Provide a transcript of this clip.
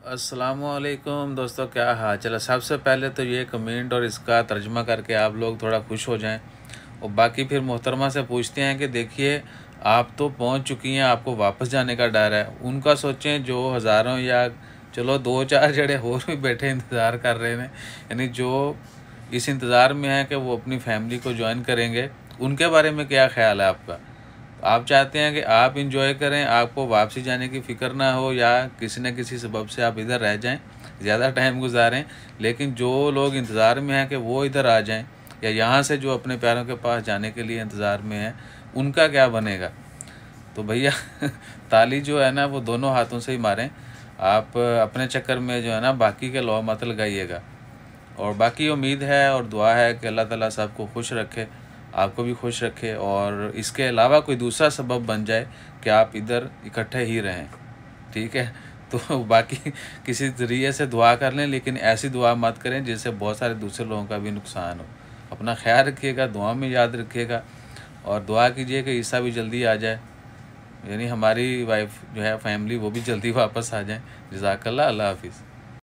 अस्सलामुअलैकुम दोस्तों, क्या हाल चल। सबसे पहले तो ये कमेंट और इसका तर्जमा करके आप लोग थोड़ा खुश हो जाएं। और बाकी फिर मोहतरमा से पूछते हैं कि देखिए, आप तो पहुंच चुकी हैं, आपको वापस जाने का डर है। उनका सोचें जो हज़ारों या चलो दो चार जड़े और भी बैठे इंतज़ार कर रहे हैं, यानी जो इस इंतज़ार में है कि वो अपनी फैमिली को ज्वाइन करेंगे, उनके बारे में क्या ख्याल है आपका। आप चाहते हैं कि आप इंजॉय करें, आपको वापसी जाने की फ़िक्र ना हो, या किसी न किसी सबब से आप इधर रह जाएं, ज़्यादा टाइम गुजारें। लेकिन जो लोग इंतज़ार में हैं कि वो इधर आ जाएं, या यहाँ से जो अपने प्यारों के पास जाने के लिए इंतज़ार में हैं, उनका क्या बनेगा। तो भैया ताली जो है ना, वो दोनों हाथों से ही मारें। आप अपने चक्कर में जो है ना बाकी के लौ मत लगाइएगा। और बाकी उम्मीद है और दुआ है कि अल्लाह ताला सबको खुश रखे, आपको भी खुश रखे, और इसके अलावा कोई दूसरा सबब बन जाए कि आप इधर इकट्ठे ही रहें। ठीक है, तो बाकी किसी ज़रिए से दुआ कर लें, लेकिन ऐसी दुआ मत करें जिससे बहुत सारे दूसरे लोगों का भी नुकसान हो। अपना ख्याल रखिएगा, दुआ में याद रखिएगा, और दुआ कीजिए कि ईसा भी जल्दी आ जाए, यानी हमारी वाइफ जो है, फैमिली, वो भी जल्दी वापस आ जाए। जज़ाकल्लाह, अल्लाह हाफिज़।